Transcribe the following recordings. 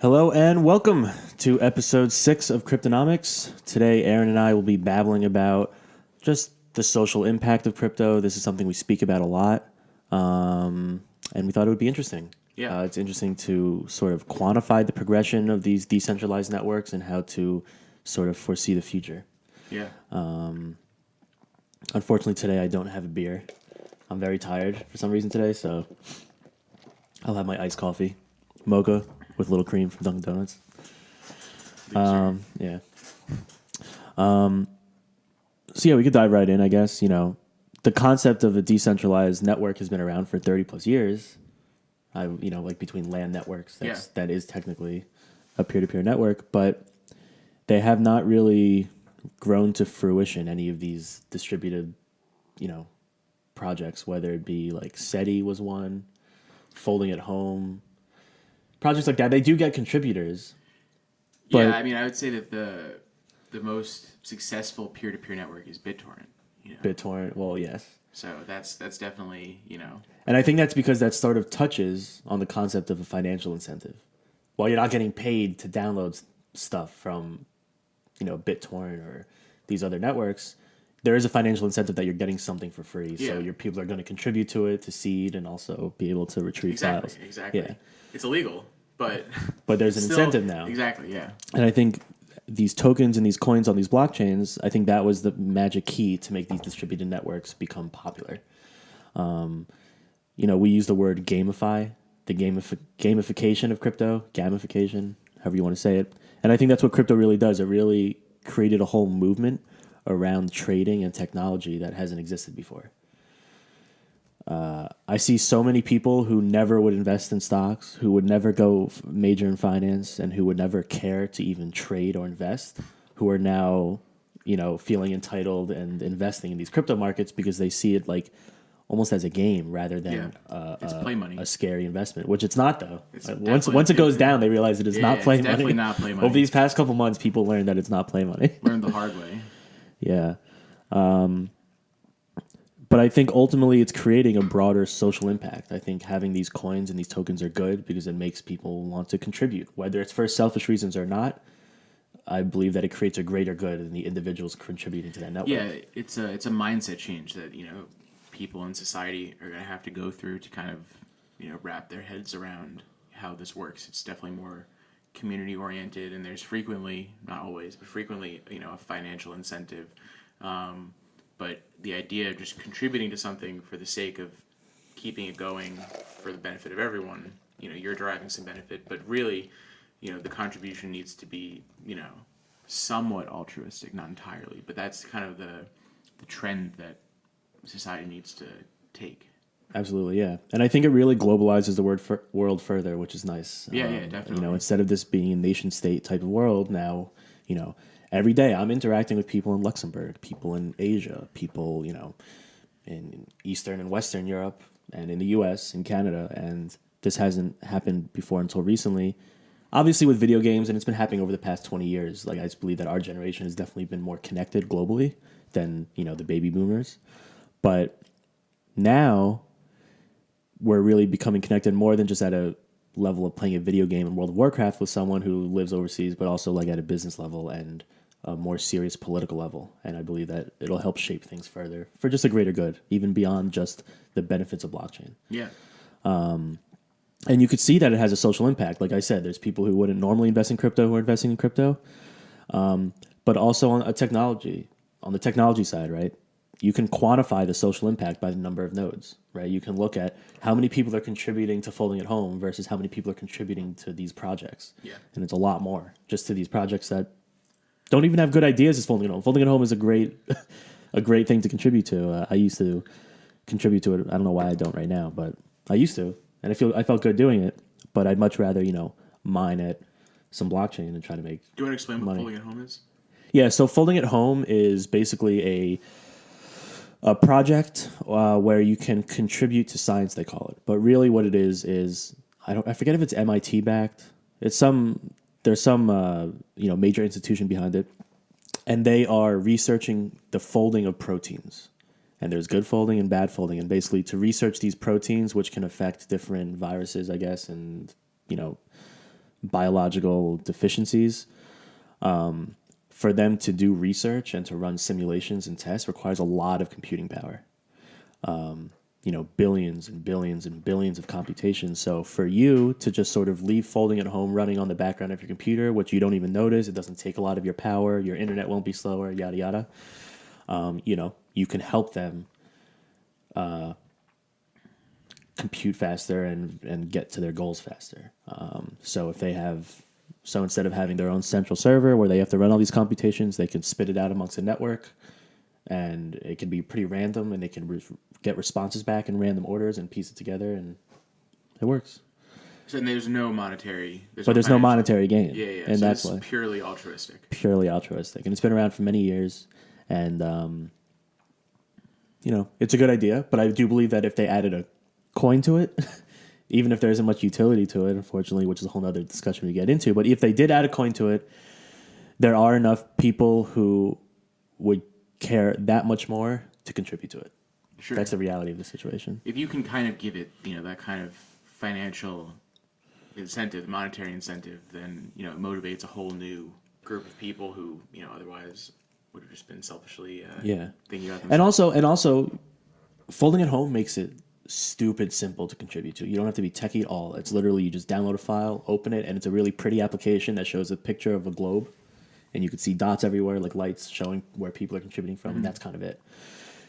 Hello and welcome to episode 6 of Cryptenomics. Today, Aaron and I will be babbling about just the social impact of crypto. This is something we speak about a lot, and we thought it would be interesting. Yeah. It's interesting to sort of quantify the progression of these decentralized networks and how to sort of foresee the future. Yeah. Unfortunately, today I don't have a beer. I'm very tired for some reason today, so I'll have my iced coffee, mocha with little cream from Dunkin' Donuts. Yeah. So yeah, we could dive right in, I guess. The concept of a decentralized network has been around for 30 plus years. Like between LAN networks, that is technically a peer-to-peer network, but they have not really grown to fruition, any of these distributed, projects, whether it be like SETI was one, Folding at Home, projects like that. They do get contributors. Yeah, I would say that the most successful peer-to-peer network is BitTorrent. BitTorrent, well, yes. So that's definitely, And I think that's because that sort of touches on the concept of a financial incentive. While you're not getting paid to download stuff from, BitTorrent or these other networks, there is a financial incentive that you're getting something for free. Yeah. So your people are going to contribute to it, to seed, and also be able to retrieve files. Exactly. Yeah. It's illegal, but there's an still, incentive now. Exactly, yeah. And I think these tokens and these coins on these blockchains, I think that was the magic key to make these distributed networks become popular. We use the word gamify, the gamification of crypto, gamification, however you want to say it. And I think that's what crypto really does. It really created a whole movement around trading and technology that hasn't existed before. I see so many people who never would invest in stocks, who would never go major in finance, and who would never care to even trade or invest, who are now, feeling entitled and investing in these crypto markets because they see it like almost as a game rather than it's play money. a scary investment, which it's not though. It's Once it goes down, they realize it is not play it's money. definitely not play money. Over these past couple months, people learned that it's not play money. Learned the hard way. Yeah. But I think ultimately it's creating a broader social impact. I think having these coins and these tokens are good because it makes people want to contribute. Whether it's for selfish reasons or not, I believe that it creates a greater good in the individuals contributing to that network. Yeah, it's a mindset change that, people in society are going to have to go through to kind of, wrap their heads around how this works. It's definitely more community oriented, and there's frequently, not always, but frequently, a financial incentive. But the idea of just contributing to something for the sake of keeping it going for the benefit of everyone, you're deriving some benefit, but really, the contribution needs to be, somewhat altruistic, not entirely, but that's kind of the trend that society needs to take. Absolutely, yeah. And I think it really globalizes the world further, which is nice. Yeah, definitely. Instead of this being a nation state type of world, now, every day I'm interacting with people in Luxembourg, people in Asia, people, in Eastern and Western Europe, and in the US and Canada. And this hasn't happened before until recently. Obviously with video games, and it's been happening over the past 20 years. Like I just believe that our generation has definitely been more connected globally than, the baby boomers. But now we're really becoming connected more than just at a level of playing a video game in World of Warcraft with someone who lives overseas, but also like at a business level and a more serious political level. And I believe that it'll help shape things further for just a greater good, even beyond just the benefits of blockchain. Yeah. And you could see that it has a social impact. Like I said, there's people who wouldn't normally invest in crypto who are investing in crypto, but also on the technology side, right? You can quantify the social impact by the number of nodes, right? You can look at how many people are contributing to Folding at Home versus how many people are contributing to these projects. Yeah. And it's a lot more just to these projects that don't even have good ideas as Folding at Home. Folding at Home is a great thing to contribute to. I used to contribute to it. I don't know why I don't right now, but I used to. And I felt good doing it, but I'd much rather, mine at some blockchain and try to make Do you want to explain money. what Folding at Home is? Yeah, so Folding at Home is basically a project where you can contribute to science, they call it. But really what it is I forget if it's MIT backed. There's some major institution behind it, and they are researching the folding of proteins. And there's good folding and bad folding, and basically to research these proteins which can affect different viruses, I guess, and biological deficiencies. For them to do research and to run simulations and tests requires a lot of computing power. Billions and billions and billions of computations. So for you to just sort of leave folding at home running on the background of your computer, which you don't even notice, it doesn't take a lot of your power, your internet won't be slower, yada, yada. You can help them compute faster and get to their goals faster. So instead of having their own central server where they have to run all these computations, they can spit it out amongst a network, and it can be pretty random, and they can get responses back in random orders and piece it together, and it works. So there's no monetary... There's no monetary gain. Yeah. And so that's it's why. Purely altruistic. Purely altruistic. And it's been around for many years, and, it's a good idea, but I do believe that if they added a coin to it... Even if there isn't much utility to it, unfortunately, which is a whole other discussion we get into. But if they did add a coin to it, there are enough people who would care that much more to contribute to it. Sure. That's the reality of the situation. If you can kind of give it, that kind of financial incentive, monetary incentive, then, it motivates a whole new group of people who, otherwise would have just been selfishly thinking about themselves. And also, folding at home makes it stupid simple to contribute to. You don't have to be techie at all. It's literally you just download a file, open it, and it's a really pretty application that shows a picture of a globe, and you can see dots everywhere, like lights showing where people are contributing from, and that's kind of it.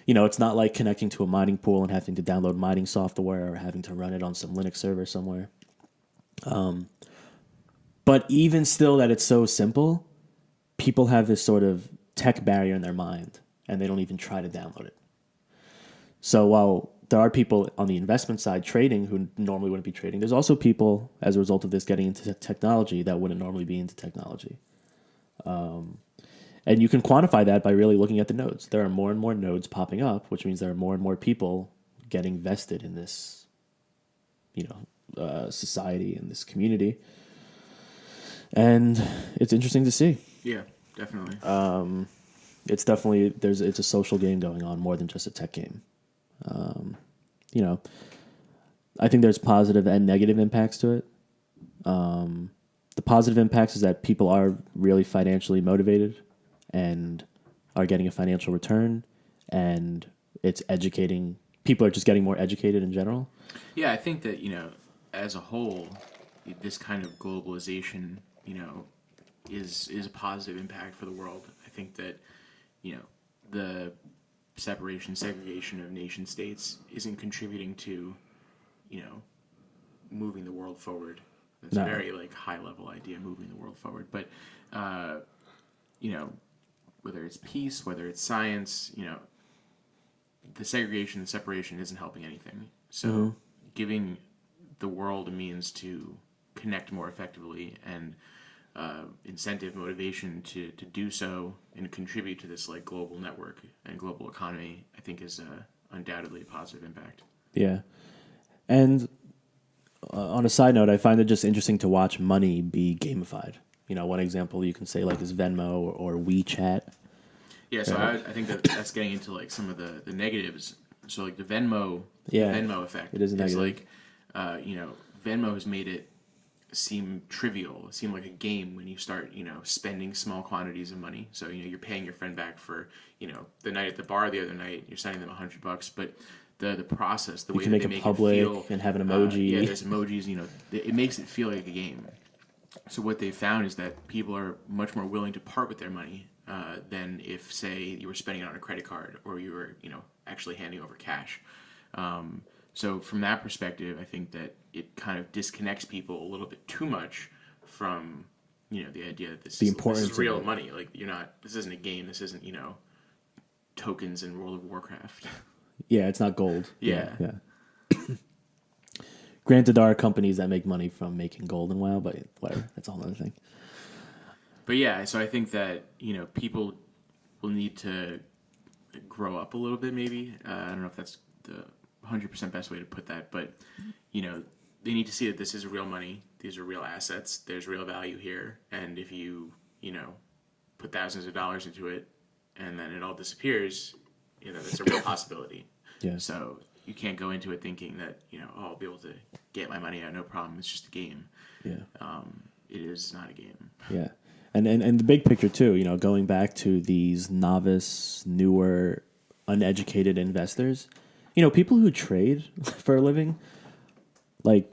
It's not like connecting to a mining pool and having to download mining software or having to run it on some Linux server somewhere. But even still that it's so simple, people have this sort of tech barrier in their mind, and they don't even try to download it. So while there are people on the investment side trading who normally wouldn't be trading, there's also people, as a result of this, getting into technology that wouldn't normally be into technology. And you can quantify that by really looking at the nodes. There are more and more nodes popping up, which means there are more and more people getting vested in this, society and this community. And it's interesting to see. Yeah, definitely. It's a social game going on more than just a tech game. I think there's positive and negative impacts to it. The positive impacts is that people are really financially motivated and are getting a financial return, and it's educating. People are just getting more educated in general. Yeah, I think that, as a whole, this kind of globalization, is a positive impact for the world. I think that, the segregation of nation states isn't contributing to, moving the world forward. It's a very high level idea, moving the world forward. But whether it's peace, whether it's science, the segregation and separation isn't helping anything. So giving the world a means to connect more effectively and incentive, motivation to do so and contribute to this global network and global economy, I think is undoubtedly a positive impact. Yeah. And on a side note, I find it just interesting to watch money be gamified. One example you can say is Venmo or WeChat. Yeah, so I think that's getting into some of the negatives. So the Venmo effect. It is negative. Venmo has made it seem trivial, seem like a game when you start, spending small quantities of money. So, you're paying your friend back for, the night at the bar the other night, you're sending them $100, but the process, the way that they make it feel, and have an emoji. There's emojis, it makes it feel like a game. So what they found is that people are much more willing to part with their money than if, say, you were spending it on a credit card or you were, actually handing over cash. So from that perspective, I think that it kind of disconnects people a little bit too much from, the idea that this is real money. This isn't a game. This isn't, tokens in World of Warcraft. Yeah, it's not gold. Yeah. Granted, there are companies that make money from making gold and WoW, but whatever. That's a whole other thing. But yeah, so I think that, people will need to grow up a little bit maybe. I don't know if that's the 100% best way to put that, but, they need to see that this is real money. These are real assets. There's real value here. And if you, put thousands of dollars into it and then it all disappears, that's a real possibility. Yeah. So you can't go into it thinking that, I'll be able to get my money out, no problem. It's just a game. Yeah. it is not a game. Yeah. And the big picture too, you know, going back to these novice, newer, uneducated investors, you know, people who trade for a living, like,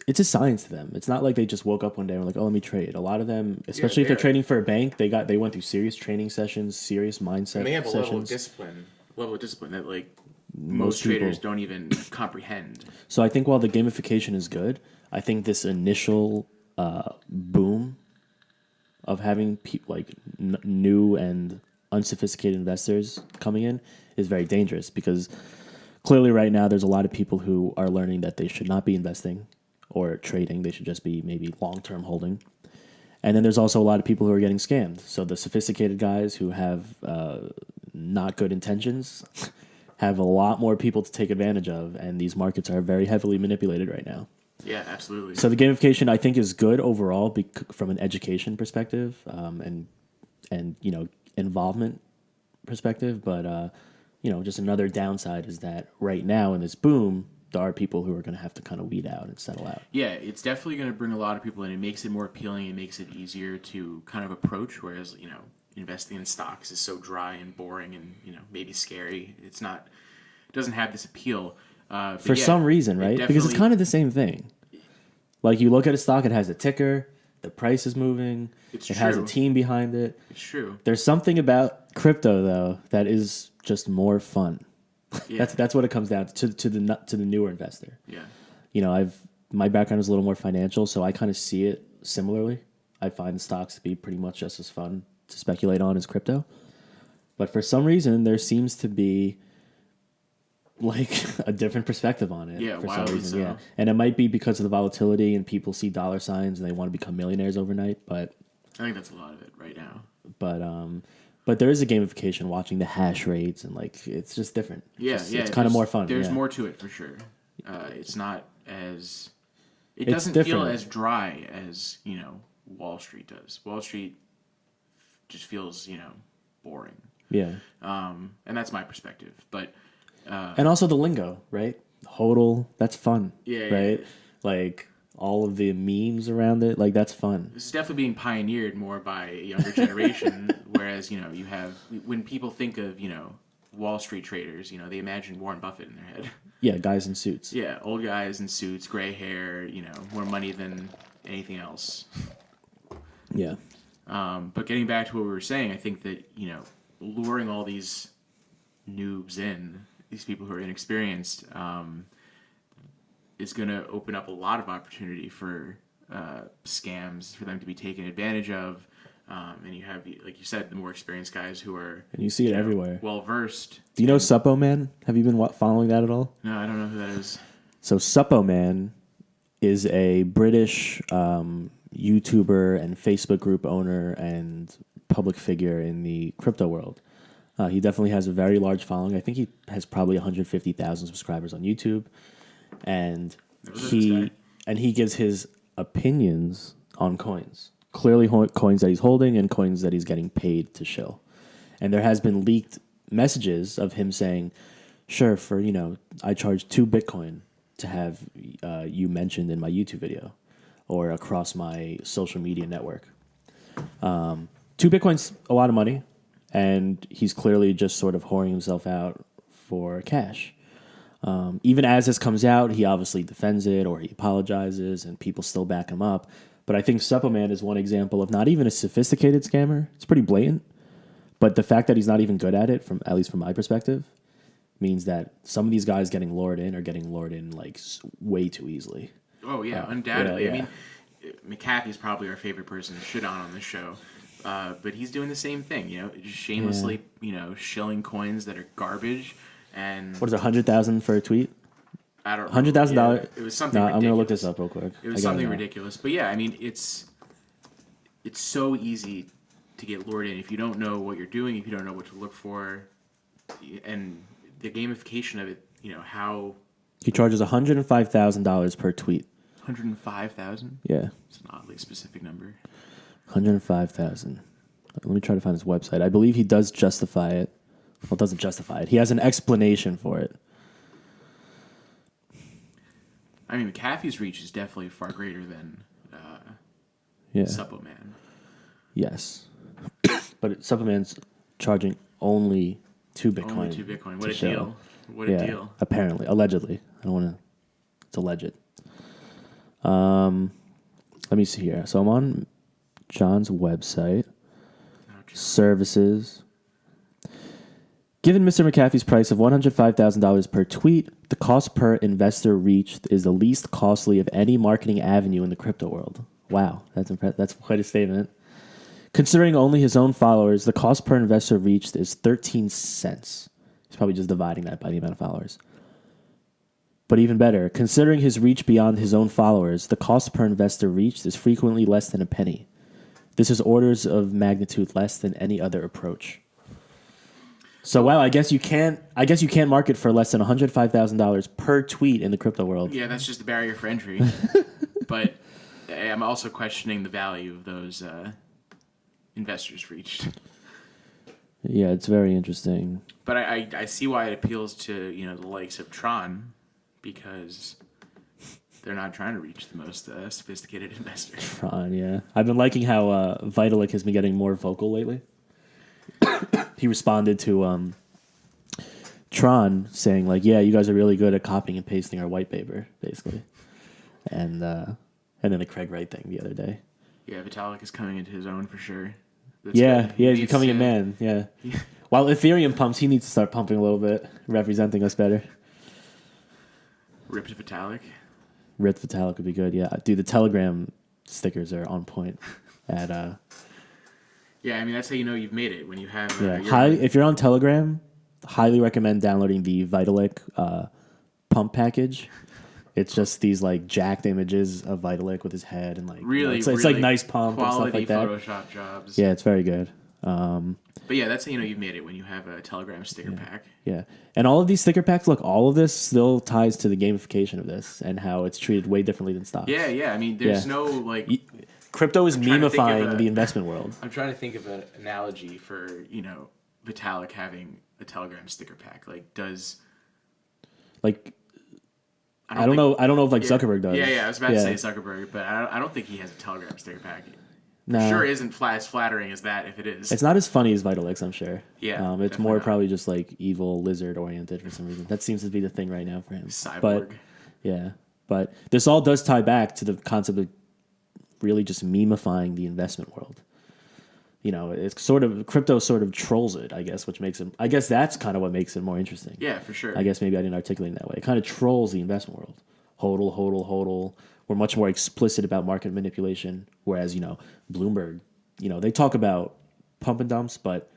it's a science to them. It's not like they just woke up one day and were like, "Oh, let me trade." A lot of them, especially if they're trading for a bank, they went through serious training sessions, serious mindset And they have a sessions. level of discipline that like most traders don't even comprehend. So I think while the gamification is good, I think this initial boom of having new and unsophisticated investors coming in is very dangerous because clearly right now there's a lot of people who are learning that they should not be investing or trading. They should just be maybe long-term holding. And then there's also a lot of people who are getting scammed. So the sophisticated guys who have not good intentions have a lot more people to take advantage of, and these markets are very heavily manipulated right now. Yeah, absolutely. So the gamification, I think, is good overall from an education perspective and you know, involvement perspective. But you know, just another downside is that right now in this boom, there are people who are going to have to kind of weed out and settle out. Yeah, it's definitely going to bring a lot of people in. It makes it more appealing. It makes it easier to kind of approach. Whereas, you know, investing in stocks is so dry and boring and, you know, maybe scary. It doesn't have this appeal. For some reason, right? Because it's kind of the same thing. Like you look at a stock, it has a ticker, the price is moving, it has a team behind it. It's true. There's something about crypto though that is just more fun. Yeah. That's what it comes down to the newer investor. Yeah. You know, my background is a little more financial, so I kind of see it similarly. I find stocks to be pretty much just as fun to speculate on as crypto. But for some reason, there seems to be like a different perspective on it. Yeah, for wildly some reason. so. Yeah, and it might be because of the volatility and people see dollar signs and they want to become millionaires overnight. But I think that's a lot of it right now. But there is a gamification watching the hash rates and like it's just different. It's kind of more fun. There's more to it for sure. It's not as it It's doesn't different. feel as dry as, you know, Wall Street does. Wall Street just feels, you know, boring. Yeah. And that's my perspective. But and also the lingo, right? HODL, that's fun. Yeah, right? yeah. Like all of the memes around it, like that's fun. This is definitely being pioneered more by a younger generation. Whereas, you know, you have when people think of, you know, Wall Street traders, you know, they imagine Warren Buffett in their head. Yeah, guys in suits. Yeah, old guys in suits, gray hair, you know, more money than anything else. Yeah. But getting back to what we were saying, I think that, you know, luring all these noobs in, these people who are inexperienced, is going to open up a lot of opportunity for scams, for them to be taken advantage of. And you have, like you said, the more experienced guys who are... And you see it everywhere. Well-versed. Do you know Suppo Man? Have you been following that at all? No, I don't know who that is. So Suppo Man is a British YouTuber and Facebook group owner and public figure in the crypto world. He definitely has a very large following. I think he has probably 150,000 subscribers on YouTube. And he gives his opinions on coins. Clearly coins that he's holding and coins that he's getting paid to shill. And there has been leaked messages of him saying, sure, for, you know, I charge 2 Bitcoin to have you mentioned in my YouTube video or across my social media network. 2 Bitcoin's a lot of money, and he's clearly just sort of whoring himself out for cash. Even as this comes out, he obviously defends it or he apologizes, and people still back him up. But I think Suppleman is one example of not even a sophisticated scammer. It's pretty blatant. But the fact that he's not even good at it, at least from my perspective, means that some of these guys getting lured in like way too easily. Oh, yeah, undoubtedly. Yeah. I mean, McAfee's probably our favorite person to shit on this show. But he's doing the same thing, you know, just shamelessly, you know, shilling coins that are garbage. And what is it, 100,000 for a tweet? I don't know. $100,000. Yeah, it was something ridiculous. I'm going to look this up real quick. It was something ridiculous. But yeah, I mean, it's so easy to get lured in if you don't know what you're doing, if you don't know what to look for. And the gamification of it, you know, how... He charges $105,000 per tweet. 105,000? Yeah. It's an oddly specific number. 105,000. Let me try to find his website. I believe he does justify it. Well, doesn't justify it. He has an explanation for it. I mean, McAfee's reach is definitely far greater than Yeah. Suppleman. Yes. But Suppleman's charging only 2 Bitcoin. Only 2 Bitcoin. What a show. deal. What a deal. Apparently. Allegedly. I don't want to... It's alleged. Let me see here. So I'm on John's website. Services. Given Mr. McAfee's price of $105,000 per tweet, the cost per investor reached is the least costly of any marketing avenue in the crypto world. Wow, that's quite a statement. Considering only his own followers, the cost per investor reached is 13 cents. He's probably just dividing that by the amount of followers. But even better, considering his reach beyond his own followers, the cost per investor reached is frequently less than a penny. This is orders of magnitude less than any other approach. So wow, I guess you can't market for less than $105,000 per tweet in the crypto world. Yeah, that's just a barrier for entry. But I'm also questioning the value of those investors reached. Yeah, it's very interesting. But I see why it appeals to the likes of Tron, because they're not trying to reach the most sophisticated investors. Tron, yeah. I've been liking how Vitalik has been getting more vocal lately. He responded to Tron saying like, "Yeah, you guys are really good at copying and pasting our white paper," basically, and then the Craig Wright thing the other day. Yeah, Vitalik is coming into his own for sure. That's Yeah, good. he's becoming a man. Yeah. While Ethereum pumps, he needs to start pumping a little bit, representing us better. Rip to Vitalik. Rip Vitalik would be good. Yeah, dude, the Telegram stickers are on point. Yeah, I mean that's how you know you've made it when you have. If you're on Telegram, highly recommend downloading the Vitalik pump package. It's just these like jacked images of Vitalik with his head and like it's like nice pump and stuff like that. Photoshop jobs. Yeah, it's very good. But yeah, that's how you know you've made it when you have a Telegram sticker pack. Yeah, and all of these sticker packs, look, all of this still ties to the gamification of this and how it's treated way differently than stocks. Yeah. I mean, there's no like. Crypto is memifying the investment world. I'm trying to think of an analogy for Vitalik having a Telegram sticker pack. Like, does like. I don't know if Zuckerberg does. Yeah. I was about to say Zuckerberg, but I don't think he has a Telegram sticker pack. No. Sure isn't as flattering as that if it is. It's not as funny as Vitalik's, I'm sure. Yeah. It's more probably just like evil lizard oriented for some reason. That seems to be the thing right now for him. Cyborg. But this all does tie back to the concept of really just memifying the investment world. It's crypto sort of trolls it, I guess, which makes it. I guess that's kind of what makes it more interesting. Yeah, for sure. I guess maybe I didn't articulate it that way. It kind of trolls the investment world. Hodl. We're much more explicit about market manipulation, whereas Bloomberg, they talk about pump and dumps, but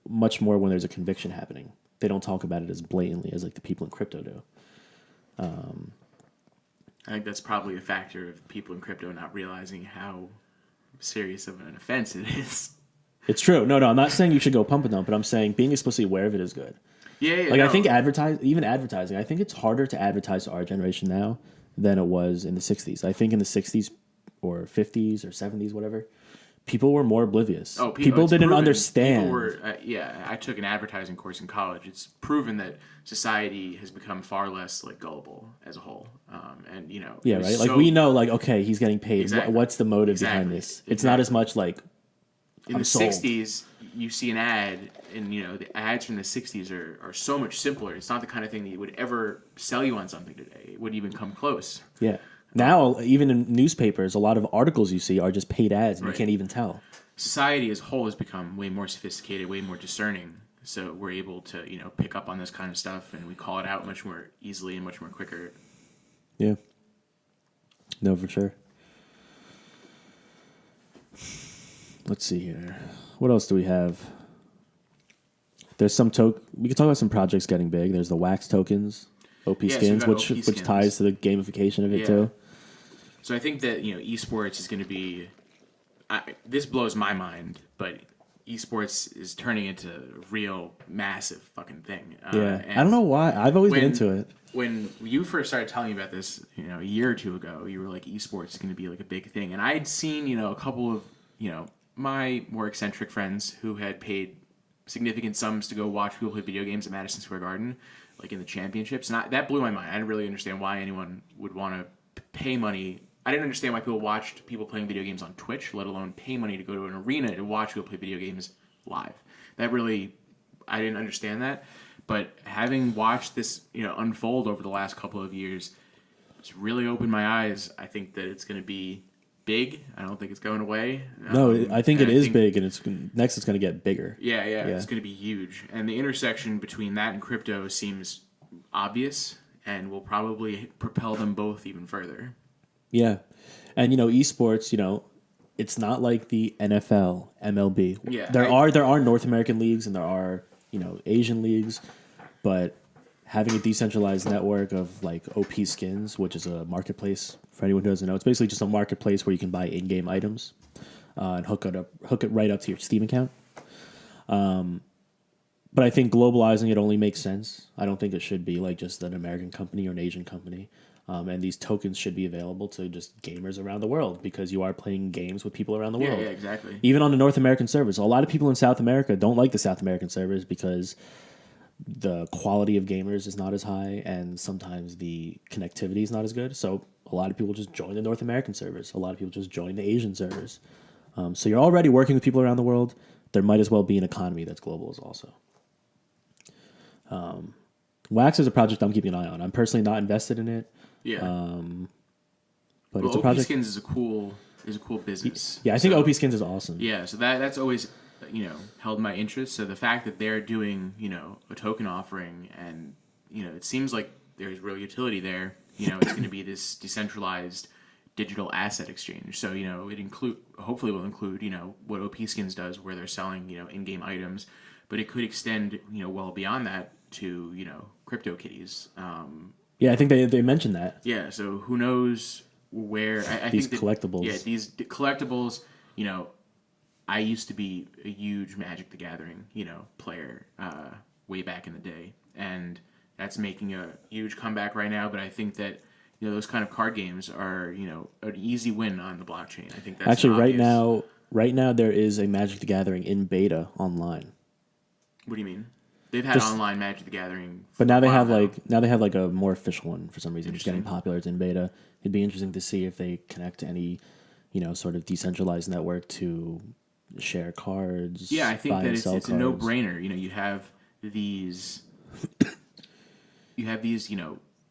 much more when there's a conviction happening. They don't talk about it as blatantly as like the people in crypto do. I think that's probably a factor of people in crypto not realizing how serious of an offense it is. It's true. No, I'm not saying you should go pump and dump, but I'm saying being explicitly aware of it is good. Yeah. I think advertising, I think it's harder to advertise to our generation now than it was in the 60s. I think in the 60s or 50s or 70s, whatever, people were more oblivious. People didn't understand. I took an advertising course in college. It's proven that society has become far less like gullible as a whole. Right? Like we know, like, okay, he's getting paid. Exactly. What's the motive behind this? It's not as much like in the 60s, you see an ad, and the ads from the 60s are so much simpler. It's not the kind of thing that would ever sell you on something today. It wouldn't even come close. Yeah. Now, even in newspapers, a lot of articles you see are just paid ads, and you can't even tell. Society as a whole has become way more sophisticated, way more discerning. So we're able to, pick up on this kind of stuff, and we call it out much more easily and much more quicker. Yeah. No, for sure. Let's see here. What else do we have? There's some we can talk about some projects getting big. There's the Wax tokens, OpenSkins, which ties to the gamification of it too. So I think that eSports is going to be. This blows my mind, but eSports is turning into a real massive fucking thing. I don't know why. I've always been into it. When you first started telling me about this, a year or two ago, you were like, eSports is going to be like a big thing, and I'd seen a couple of my more eccentric friends who had paid significant sums to go watch people play video games at Madison Square Garden, like in the championships, and that blew my mind. I didn't really understand why anyone would want to pay money. I didn't understand why people watched people playing video games on Twitch, let alone pay money to go to an arena to watch people play video games live. That really, I didn't understand that. But having watched this, unfold over the last couple of years, it's really opened my eyes. I think that it's going to be big. I don't think it's going away. No, I think it is big, and it's going to get bigger. Yeah, it's going to be huge. And the intersection between that and crypto seems obvious and will probably propel them both even further. Yeah. And, esports, it's not like the NFL, MLB. Yeah, there are North American leagues and there are, Asian leagues, but having a decentralized network of like OpenSkins, which is a marketplace for anyone who doesn't know, it's basically just a marketplace where you can buy in-game items and hook it right up to your Steam account. But I think globalizing it only makes sense. I don't think it should be like just an American company or an Asian company. And these tokens should be available to just gamers around the world because you are playing games with people around the world. Yeah, exactly. Even on the North American servers. A lot of people in South America don't like the South American servers because the quality of gamers is not as high and sometimes the connectivity is not as good. So a lot of people just join the North American servers. A lot of people just join the Asian servers. So you're already working with people around the world. There might as well be an economy that's global as also. Wax is a project I'm keeping an eye on. I'm personally not invested in it. Yeah. But it's a project. OpenSkins is a cool business. Yeah, I think OpenSkins is awesome. Yeah, so that's always held my interest. So the fact that they're doing a token offering and it seems like there's real utility there. It's going to be this decentralized digital asset exchange. So it hopefully will include what OpenSkins does, where they're selling in-game items, but it could extend well beyond that to CryptoKitties. Yeah, I think they mentioned that. Yeah, so who knows where I these think collectibles. Yeah, these collectibles. I used to be a huge Magic the Gathering player way back in the day, and that's making a huge comeback right now. But I think that those kind of card games are an easy win on the blockchain. I think that's actually right now there is a Magic the Gathering in beta online. What do you mean? They've had online Magic the Gathering, but now they have like a more official one for some reason. It's getting popular. It's in beta. It'd be interesting to see if they connect to any, sort of decentralized network to share cards. Yeah, I think that it's cards. A no-brainer. You have these,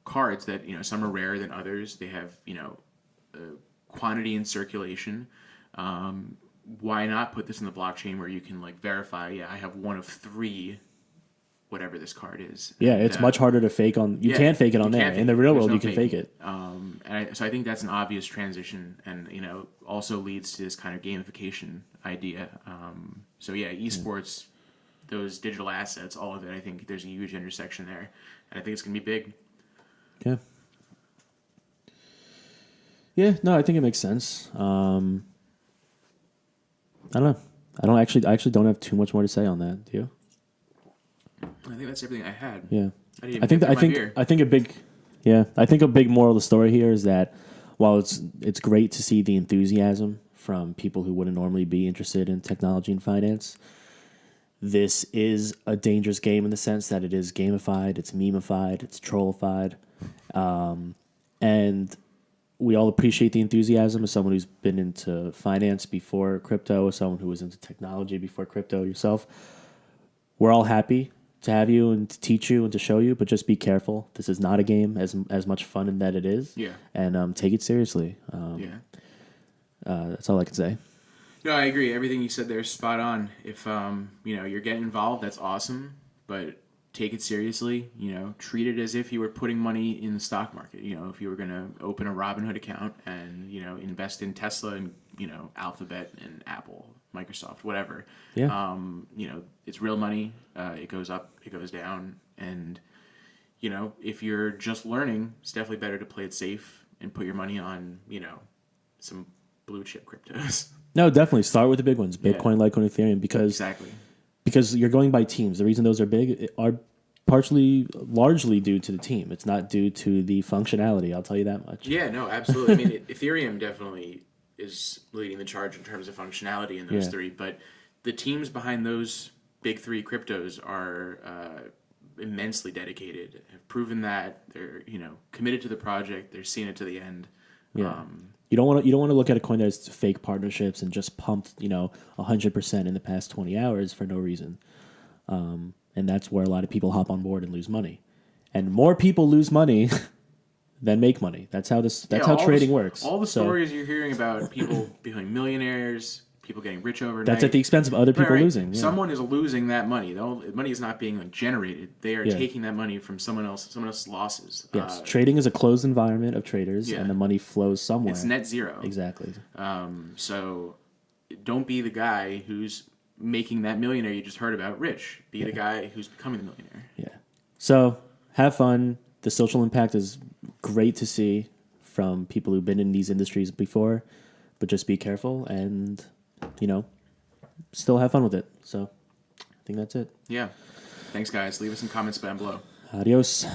cards that some are rarer than others. They have quantity in circulation. Why not put this in the blockchain where you can verify? Yeah, I have one of 3. Whatever this card is. Yeah, it's much harder to fake on. You can't fake it on there. In the real world, you can fake it. So I think that's an obvious transition, and also leads to this kind of gamification idea. So yeah, eSports, those digital assets, all of it. I think there's a huge intersection there, and I think it's gonna be big. Yeah. Yeah. No, I think it makes sense. I don't know. I actually don't have too much more to say on that. Do you? I think that's everything I had. Yeah, I think a big moral of the story here is that while it's great to see the enthusiasm from people who wouldn't normally be interested in technology and finance, this is a dangerous game in the sense that it is gamified, it's memeified, it's trollified, and we all appreciate the enthusiasm as someone who's been into finance before crypto, as someone who was into technology before crypto yourself. We're all happy to have you and to teach you and to show you, but just be careful. This is not a game as much fun in that it is. Yeah. And take it seriously. That's all I can say. No, I agree. Everything you said there is spot on. If you're getting involved, that's awesome, but take it seriously. Treat it as if you were putting money in the stock market. If you were going to open a Robinhood account and invest in Tesla and Alphabet and Apple, Microsoft, whatever. Yeah. It's real money. It goes up, it goes down, and if you're just learning, it's definitely better to play it safe and put your money on some blue chip cryptos. No, definitely start with the big ones: Bitcoin, Litecoin, Ethereum, because you're going by teams. The reason those are big are largely due to the team. It's not due to the functionality. I'll tell you that much. Yeah, no, absolutely. I mean, Ethereum definitely is leading the charge in terms of functionality in those 3, but the teams behind those big 3 cryptos are immensely dedicated, have proven that they're committed to the project, they're seeing it to the end. You don't want to look at a coin that's fake partnerships and just pumped 100% in the past 20 hours for no reason. And that's where a lot of people hop on board and lose money. And more people lose money than make money. That's how how trading works. All the stories you're hearing about people becoming millionaires, people getting rich overnight. That's at the expense of other people losing. Yeah. Someone is losing that money. The money is not being generated. They are taking that money from someone else's losses. Yes, trading is a closed environment of traders, and the money flows somewhere. It's net zero. Exactly. So don't be the guy who's making that millionaire you just heard about rich. Be the guy who's becoming the millionaire. Yeah. So have fun. The social impact is great to see from people who've been in these industries before, but just be careful and, still have fun with it. So I think that's it. Yeah. Thanks, guys. Leave us some comments down below. Adios.